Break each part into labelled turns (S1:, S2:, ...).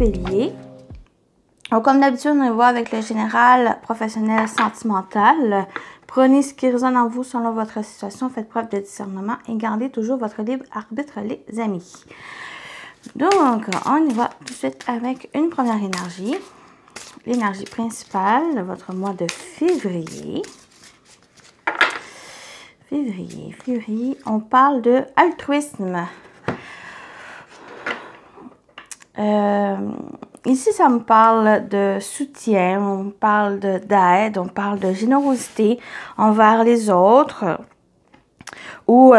S1: Béliers. Donc, comme d'habitude, on va avec le général, professionnel, sentimental. Prenez ce qui résonne en vous selon votre situation, faites preuve de discernement et gardez toujours votre libre arbitre, les amis. Donc, on y va tout de suite avec une première énergie. L'énergie principale de votre mois de février. Février, on parle de altruisme. Ici, ça me parle de soutien, on parle d'aide, on parle de générosité envers les autres. Ou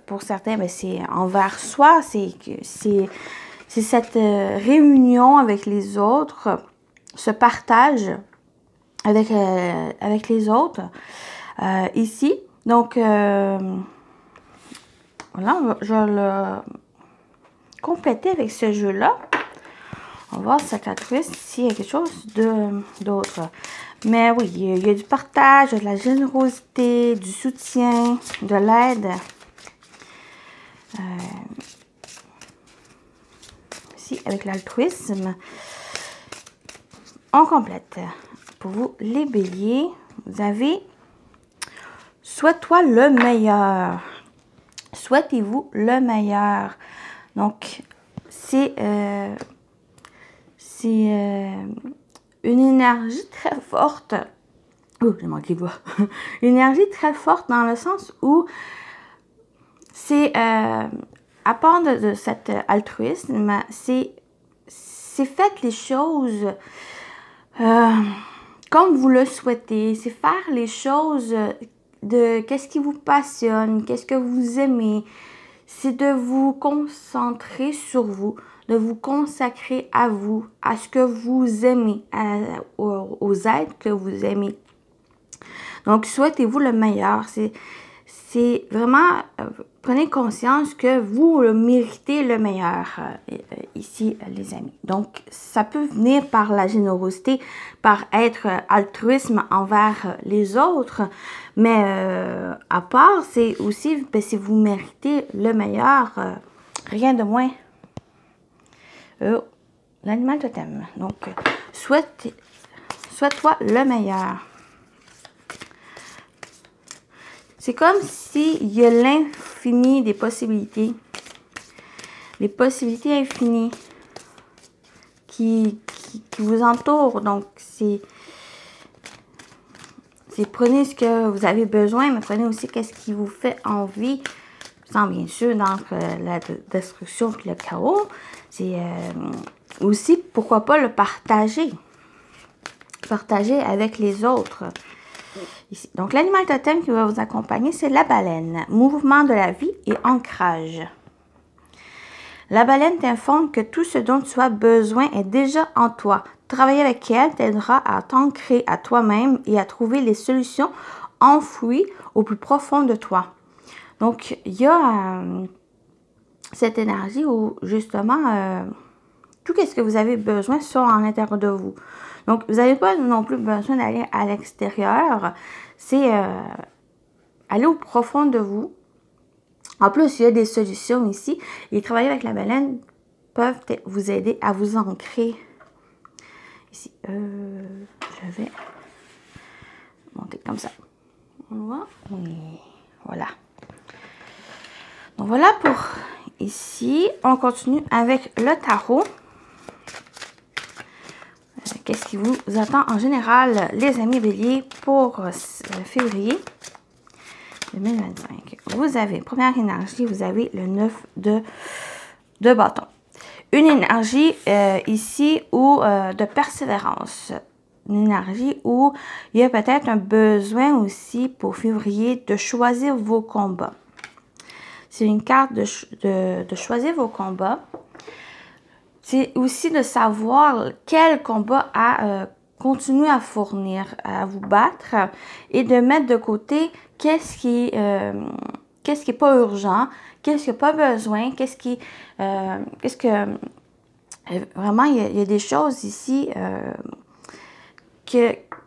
S1: pour certains, ben, c'est envers soi, c'est cette réunion avec les autres, ce partage avec les autres ici. Donc, voilà, je vais le compléter avec ce jeu-là. On va voir cet altruisme s'il y a quelque chose d'autre. Mais oui, il y a du partage, de la générosité, du soutien, de l'aide. Ici, avec l'altruisme, on complète. Pour vous, les béliers, vous avez « Souhaite-toi le meilleur ». Souhaitez-vous le meilleur. Donc, c'est une énergie très forte. Oh, j'ai manqué de voix. Une énergie très forte dans le sens où c'est, à part de cet altruisme, c'est faites les choses comme vous le souhaitez. C'est faire les choses de qu'est-ce qui vous passionne, qu'est-ce que vous aimez. C'est de vous concentrer sur vous, de vous consacrer à vous, à ce que vous aimez, aux aides que vous aimez. Donc, souhaitez-vous le meilleur. C'est vraiment, prenez conscience que vous méritez le meilleur ici, les amis. Donc, ça peut venir par la générosité, par être altruisme envers les autres, mais à part, c'est aussi, ben, si vous méritez le meilleur, rien de moins. L'animal totem. Donc, souhaite-toi le meilleur. C'est comme s'il y a l'infini des possibilités. Les possibilités infinies qui vous entourent. Donc, prenez ce que vous avez besoin, mais prenez aussi qu'est-ce qui vous fait envie, sans bien sûr dans la destruction et le chaos. C'est aussi, pourquoi pas, le partager. Partager avec les autres. Ici. Donc, l'animal totem qui va vous accompagner, c'est la baleine. Mouvement de la vie et ancrage. La baleine t'informe que tout ce dont tu as besoin est déjà en toi. Travailler avec elle t'aidera à t'ancrer à toi-même et à trouver les solutions enfouies au plus profond de toi. Donc, il y a cette énergie où, justement, tout ce que vous avez besoin sont en l'intérieur de vous. Donc, vous n'avez pas non plus besoin d'aller à l'extérieur. C'est aller au profond de vous. En plus, il y a des solutions ici. Et travailler avec la baleine peuvent vous aider à vous ancrer. Ici, je vais monter comme ça. Voilà. Donc, voilà pour ici. On continue avec le tarot. Qu'est-ce qui vous attend en général, les amis béliers, pour février 2025? Vous avez, première énergie, vous avez le 9 de bâton. Une énergie ici où de persévérance. Une énergie où il y a peut-être un besoin aussi pour février de choisir vos combats. C'est une carte de choisir vos combats. C'est aussi de savoir quel combat à continuer à fournir, à vous battre et de mettre de côté qu'est-ce qui est pas urgent, qu'est-ce qui n'a pas besoin, vraiment, il y a des choses ici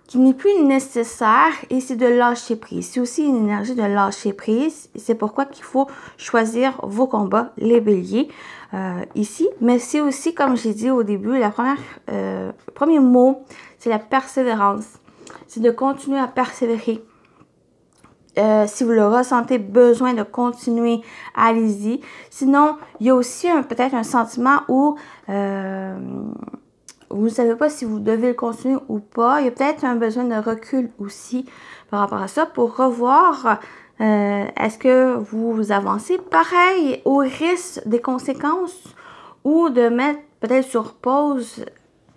S1: qui n'est plus nécessaire et c'est de lâcher prise. C'est aussi une énergie de lâcher prise. C'est pourquoi qu'il faut choisir vos combats, les béliers, ici. Mais c'est aussi, comme j'ai dit au début, le premier mot, c'est la persévérance. C'est de continuer à persévérer. Si vous le ressentez, besoin de continuer, allez-y. Sinon, il y a aussi peut-être un sentiment où vous ne savez pas si vous devez le continuer ou pas. Il y a peut-être un besoin de recul aussi par rapport à ça pour revoir est-ce que vous avancez pareil au risque des conséquences ou de mettre peut-être sur pause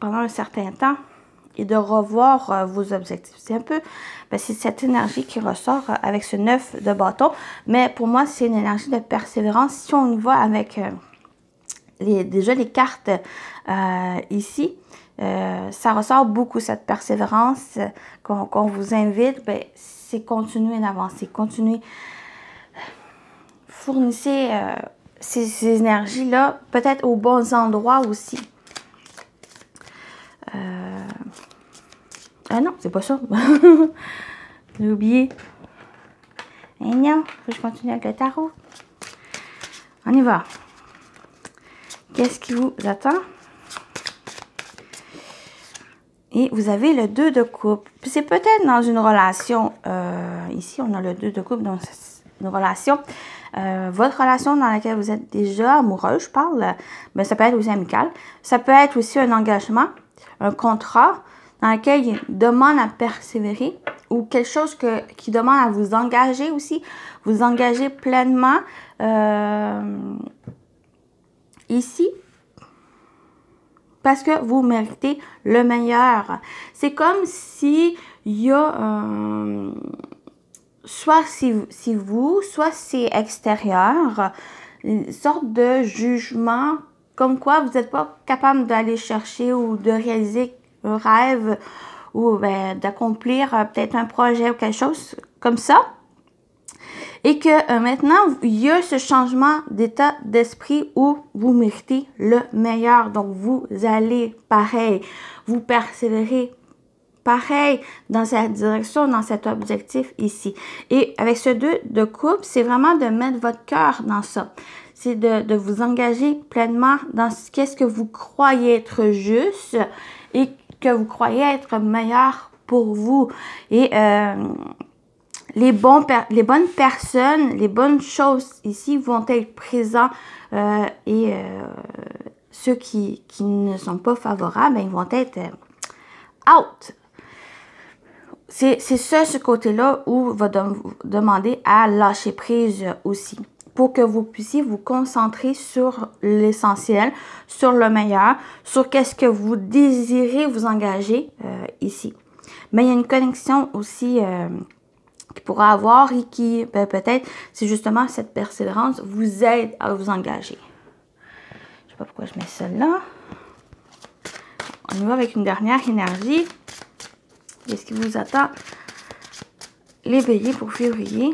S1: pendant un certain temps et de revoir vos objectifs. C'est un peu, c'est cette énergie qui ressort avec ce 9 de bâton. Mais pour moi, c'est une énergie de persévérance. Si on y va avec déjà les cartes ici, ça ressort beaucoup cette persévérance qu'on vous invite, c'est continuer d'avancer, continuer, fournissez ces énergies-là peut-être aux bons endroits aussi. Ah non, c'est pas ça. J'ai oublié. Et non, faut que je continue avec le tarot. On y va. Qu'est-ce qui vous attend? Et vous avez le 2 de coupe. Puis c'est peut-être dans une relation. Ici, on a le 2 de coupe dans une relation. Votre relation dans laquelle vous êtes déjà amoureux, je parle, mais ça peut être aussi amical. Ça peut être aussi un engagement, un contrat dans lequel il demande à persévérer ou quelque chose qui demande à vous engager aussi. Vous engager pleinement ici. Parce que vous méritez le meilleur. C'est comme si il y a soit c'est vous, soit c'est extérieur, une sorte de jugement comme quoi vous n'êtes pas capable d'aller chercher ou de réaliser un rêve ou d'accomplir peut-être un projet ou quelque chose comme ça. Et que maintenant, il y a ce changement d'état d'esprit où vous méritez le meilleur. Donc, vous allez pareil, vous persévérez pareil dans cette direction, dans cet objectif ici. Et avec ce 2 de coupe, c'est vraiment de mettre votre cœur dans ça. C'est de vous engager pleinement dans qu'est-ce que vous croyez être juste et que vous croyez être meilleur pour vous. Et les bonnes personnes, les bonnes choses ici vont être présents et ceux qui ne sont pas favorables, ils vont être out. C'est ça, ce côté-là où va demander à lâcher prise aussi pour que vous puissiez vous concentrer sur l'essentiel, sur le meilleur, sur qu'est-ce que vous désirez vous engager ici. Mais il y a une connexion aussi qui pourra avoir et qui peut-être, c'est justement cette persévérance vous aide à vous engager. Je ne sais pas pourquoi je mets celle-là. On y va avec une dernière énergie. Qu'est-ce qui vous attend? Les béliers pour février.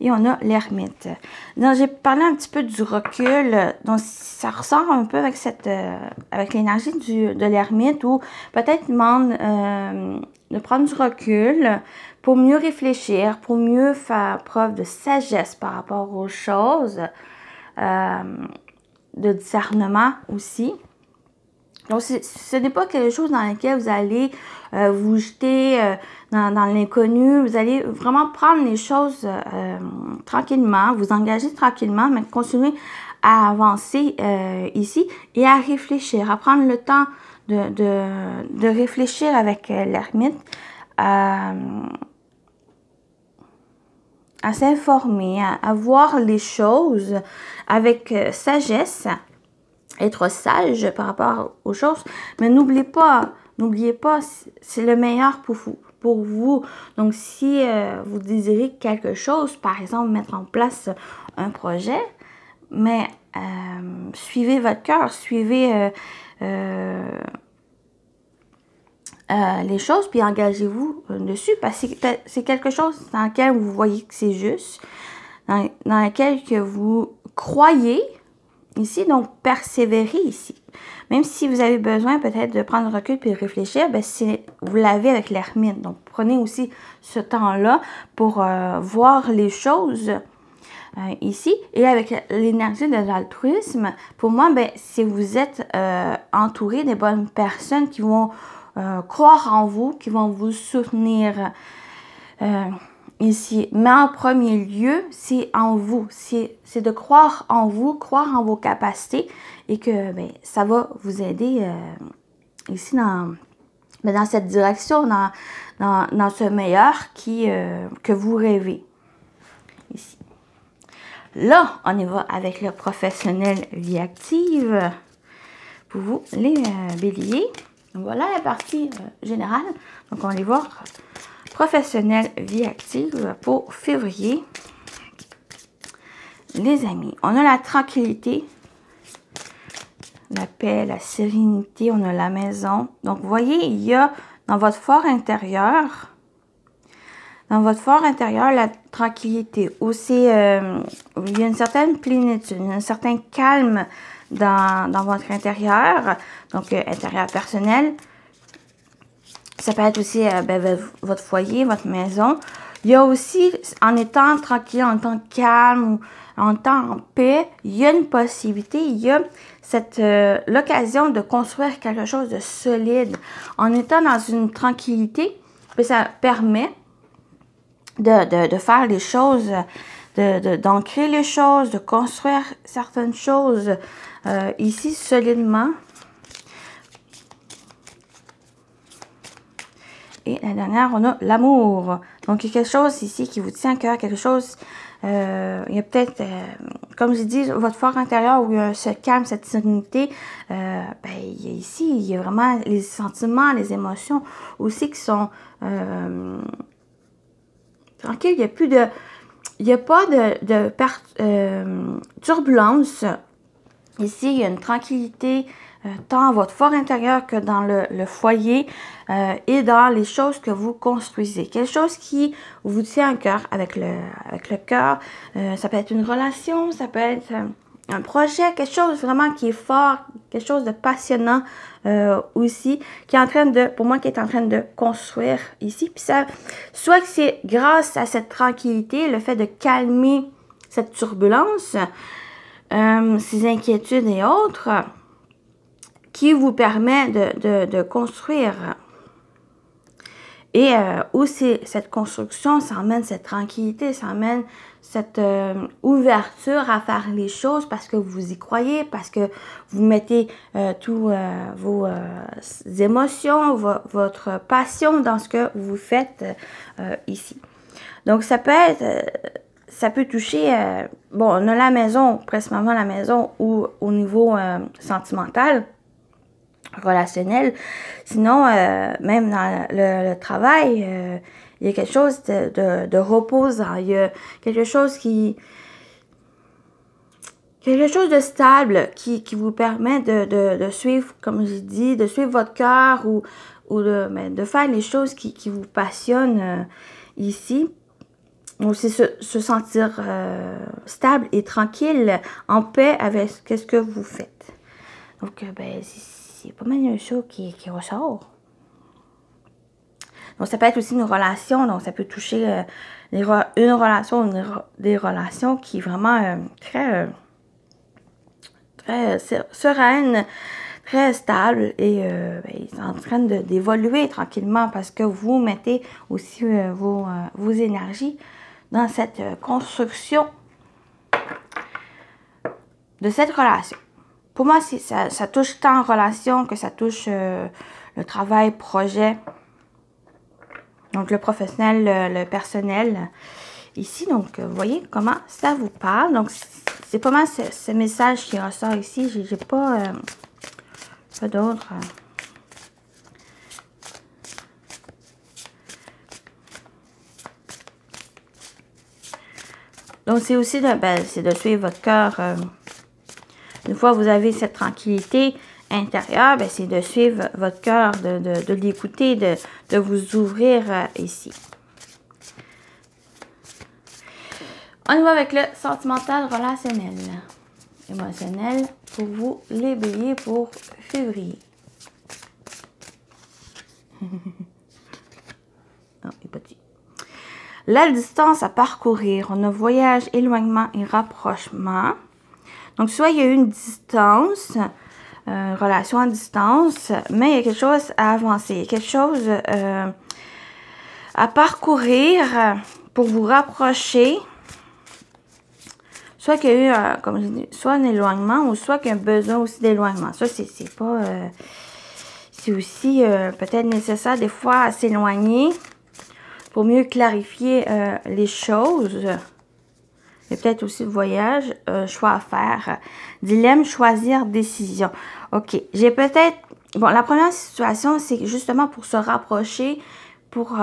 S1: Et on a l'ermite. Donc, j'ai parlé un petit peu du recul. Donc, ça ressort un peu avec avec l'énergie de l'ermite où peut-être il demande de prendre du recul pour mieux réfléchir, pour mieux faire preuve de sagesse par rapport aux choses, de discernement aussi. Donc, ce n'est pas quelque chose dans lequel vous allez vous jeter dans l'inconnu. Vous allez vraiment prendre les choses tranquillement, vous engager tranquillement, mais continuer à avancer ici et à réfléchir, à prendre le temps de réfléchir avec l'ermite, à s'informer, à voir les choses avec sagesse. Être sage par rapport aux choses, mais n'oubliez pas, c'est le meilleur pour vous. Donc, si vous désirez quelque chose, par exemple, mettre en place un projet, mais suivez votre cœur, suivez les choses, puis engagez-vous dessus, parce que c'est quelque chose dans lequel vous voyez que c'est juste, dans lequel que vous croyez, ici, donc persévérer ici. Même si vous avez besoin peut-être de prendre recul puis de réfléchir, ben, vous l'avez avec l'ermite. Donc, prenez aussi ce temps-là pour voir les choses ici. Et avec l'énergie de l'altruisme, pour moi, ben, si vous êtes entouré des bonnes personnes qui vont croire en vous, qui vont vous soutenir ici. Mais en premier lieu, c'est en vous. C'est de croire en vous, croire en vos capacités et que ben, ça va vous aider ici dans cette direction, dans ce meilleur que vous rêvez ici. Là, on y va avec le professionnel vie active pour vous, les béliers. Voilà la partie générale. Donc, on va aller voir professionnel vie active pour février. Les amis, on a la tranquillité, la paix, la sérénité, on a la maison. Donc, vous voyez, il y a dans votre fort intérieur, la tranquillité. Aussi, il y a une certaine plénitude, un certain calme dans votre intérieur. Donc, intérieur personnel. Ça peut être aussi ben, votre foyer, votre maison. Il y a aussi, en étant tranquille, en étant calme, en étant en paix, il y a une possibilité, il y a l'occasion de construire quelque chose de solide. En étant dans une tranquillité, ben, ça permet de faire les choses, d'ancrer les choses, de construire certaines choses ici solidement. Et la dernière, on a l'amour. Donc, il y a quelque chose ici qui vous tient à cœur, quelque chose, il y a peut-être, comme je dis, votre fort intérieur où il y a ce calme, cette sérénité, ben, ici, il y a vraiment les sentiments, les émotions aussi qui sont tranquilles. Il n'y a pas de turbulence. Ici, il y a une tranquillité, tant à votre fort intérieur que dans le foyer et dans les choses que vous construisez. Quelque chose qui vous tient à cœur avec le cœur. Ça peut être une relation, ça peut être un projet, quelque chose vraiment qui est fort, quelque chose de passionnant aussi, qui est en train pour moi, qui est en train de construire ici. Puis ça, soit que c'est grâce à cette tranquillité, le fait de calmer cette turbulence, ces inquiétudes et autres, qui vous permet de construire. Et aussi, cette construction, ça emmène cette tranquillité, ça emmène cette ouverture à faire les choses parce que vous y croyez, parce que vous mettez toutes vos émotions, votre passion dans ce que vous faites ici. Donc, ça peut être... ça peut toucher, bon, on a la maison, principalement la maison, ou au niveau sentimental, relationnel. Sinon, même dans le travail, il y a quelque chose de reposant. Il y a quelque chose de stable qui vous permet de suivre, comme j'ai dit, de suivre votre cœur ou de faire les choses qui vous passionnent ici. Aussi se sentir stable et tranquille, en paix avec ce que vous faites. Donc, ben, c'est pas mal une chose qui ressort. Donc, ça peut être aussi une relation. Donc, ça peut toucher une relation, des relations qui est vraiment très sereine, très stable et ben, c'est en train d'évoluer tranquillement parce que vous mettez aussi vos énergies dans cette construction de cette relation. Pour moi, ça touche tant relation que ça touche le travail, projet. Donc, le professionnel, le personnel ici. Donc, vous voyez comment ça vous parle. Donc, c'est pas mal ce message qui ressort ici. J'ai pas d'autres... Donc, c'est aussi c'est de suivre votre cœur. Une fois que vous avez cette tranquillité intérieure, ben, c'est de suivre votre cœur, de l'écouter, de vous ouvrir ici. On y va avec le sentimental relationnel. émotionnel pour vous, les béliers, pour février. Non, il est petit. La distance à parcourir. On a voyage, éloignement et rapprochement. Donc, soit il y a une distance, relation à distance, mais il y a quelque chose à avancer. Il y a quelque chose à parcourir pour vous rapprocher. Soit qu'il y a eu, comme je dis, soit un éloignement ou soit qu'il y a un besoin aussi d'éloignement. Ça, c'est pas... c'est aussi peut-être nécessaire des fois à s'éloigner pour mieux clarifier les choses. Il y a peut-être aussi le voyage, choix à faire. Dilemme, choisir, décision. OK. J'ai peut-être... Bon, la première situation, c'est justement pour se rapprocher, pour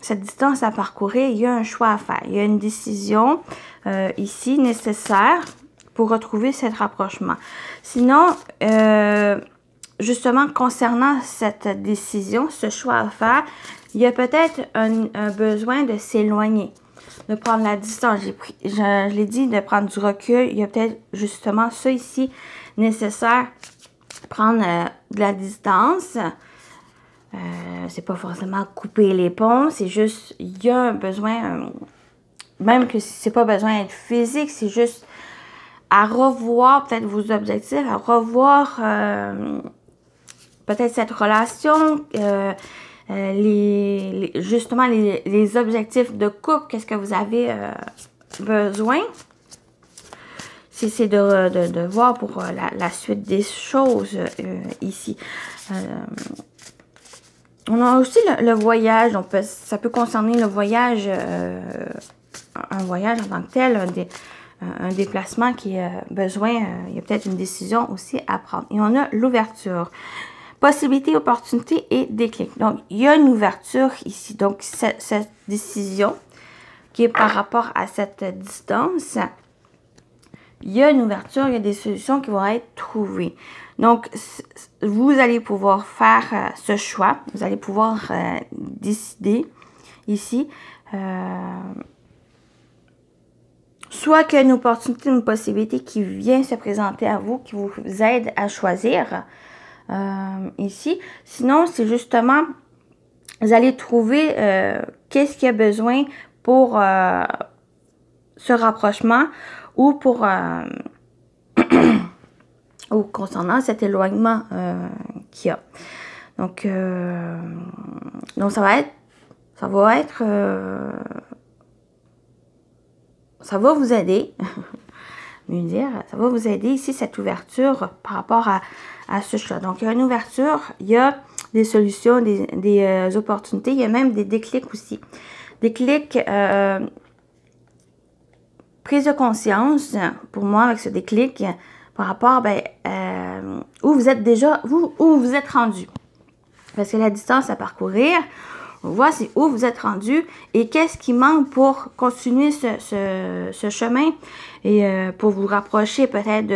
S1: cette distance à parcourir, il y a un choix à faire. Il y a une décision ici nécessaire pour retrouver cet rapprochement. Sinon, justement, concernant cette décision, ce choix à faire, il y a peut-être un besoin de s'éloigner, de prendre la distance. Je l'ai dit, de prendre du recul. Il y a peut-être justement ça ici nécessaire, prendre de la distance. C'est pas forcément couper les ponts, c'est juste, il y a un besoin, même que c'est pas besoin d'être physique, c'est juste à revoir peut-être vos objectifs, à revoir peut-être cette relation, justement les objectifs de couple, qu'est-ce que vous avez besoin. C'est de voir pour la suite des choses ici. On a aussi le voyage, ça peut concerner le voyage, un voyage en tant que tel, un déplacement qui a besoin, il y a peut-être une décision aussi à prendre. Et on a l'ouverture. Possibilité, opportunité et déclic. Donc, il y a une ouverture ici. Donc, cette décision qui est par rapport à cette distance, il y a une ouverture, il y a des solutions qui vont être trouvées. Donc, vous allez pouvoir faire ce choix. Vous allez pouvoir décider ici. Soit qu'il y a une opportunité, une possibilité qui vient se présenter à vous, qui vous aide à choisir ici. Sinon, c'est justement, vous allez trouver qu'est-ce qu'il y a besoin pour ce rapprochement ou pour... ou concernant cet éloignement qu'il y a. Donc ça va vous aider, mieux dire, ça va vous aider ici, cette ouverture par rapport à ce choix. Donc, il y a une ouverture, il y a des solutions, des opportunités, il y a même des déclics aussi. Déclics, prise de conscience, pour moi, avec ce déclic, par rapport où vous êtes déjà, où vous êtes rendu. Parce que la distance à parcourir, on voit c'est où vous êtes rendu et qu'est-ce qui manque pour continuer ce chemin et pour vous rapprocher peut-être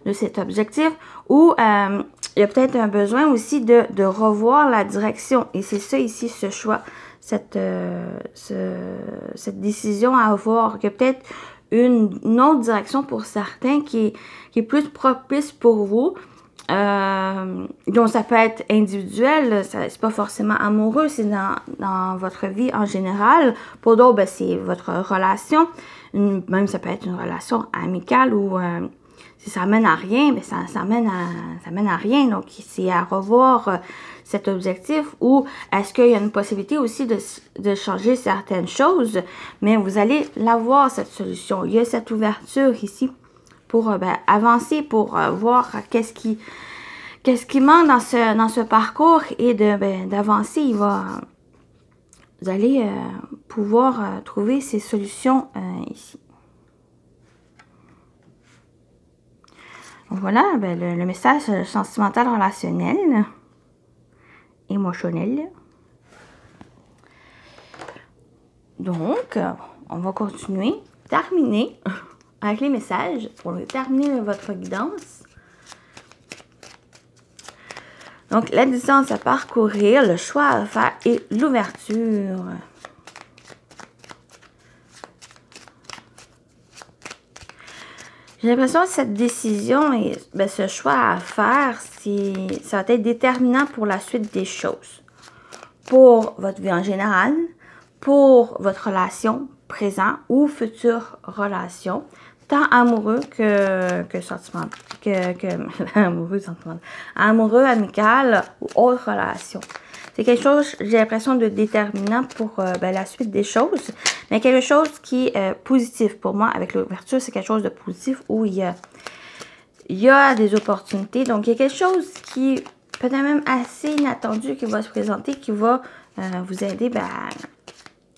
S1: de cet objectif. Ou il y a peut-être un besoin aussi de revoir la direction. Et c'est ça ici, ce choix, cette décision à avoir. Il y a peut-être une autre direction pour certains qui est plus propice pour vous. Donc ça peut être individuel, c'est pas forcément amoureux, c'est dans votre vie en général. Pour d'autres, c'est votre relation. Même ça peut être une relation amicale ou si ça mène à rien, ça mène à rien. Donc c'est à revoir cet objectif ou est-ce qu'il y a une possibilité aussi de changer certaines choses, mais vous allez l'avoir cette solution. Il y a cette ouverture ici pour avancer, pour voir qu'est-ce qui manque dans ce parcours et d'avancer. Vous allez pouvoir trouver ces solutions ici. Donc voilà, le message sentimental, relationnel, émotionnel. Donc, on va continuer, terminer avec les messages pour terminer votre guidance. Donc, la distance à parcourir, le choix à faire et l'ouverture. J'ai l'impression que cette décision et ce choix à faire, ça va être déterminant pour la suite des choses. Pour votre vie en général, pour votre relation présente ou future relation, tant amoureux que sentimental, amoureux, sentimental, amoureux, amical ou autre relation. C'est quelque chose, j'ai l'impression, de déterminant pour la suite des choses, mais quelque chose qui est positif pour moi avec l'ouverture, c'est quelque chose de positif où il y a des opportunités. Donc, il y a quelque chose qui peut-être même assez inattendu qui va se présenter, qui va vous aider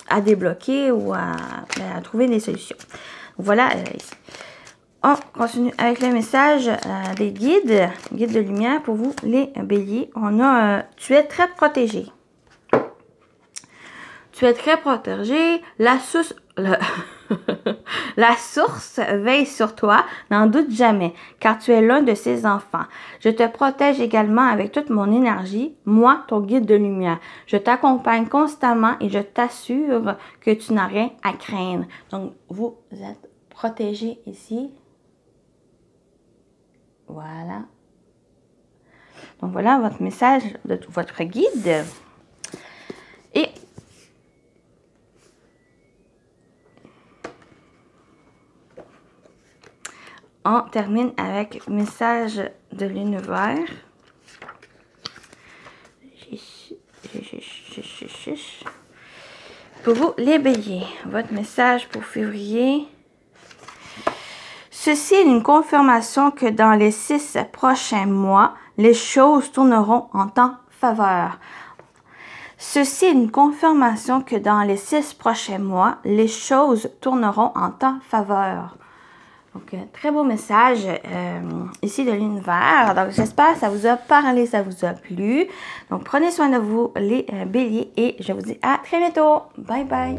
S1: à débloquer ou à trouver des solutions. Voilà, on continue avec le message des guides de lumière pour vous, les béliers. On a tu es très protégé. Tu es très protégé. La source veille sur toi, n'en doute jamais, car tu es l'un de ses enfants. Je te protège également avec toute mon énergie, moi, ton guide de lumière. Je t'accompagne constamment et je t'assure que tu n'as rien à craindre. Donc, vous êtes protégé ici. Voilà. Donc, voilà votre message de votre guide. Et on termine avec message de l'univers. Pour vous, les béliers, votre message pour février. Ceci est une confirmation que dans les 6 prochains mois, les choses tourneront en ta faveur. Ceci est une confirmation que dans les 6 prochains mois, les choses tourneront en ta faveur. Donc, très beau message ici de l'univers. Donc, j'espère que ça vous a parlé, ça vous a plu. Donc, prenez soin de vous, les béliers, et je vous dis à très bientôt. Bye bye.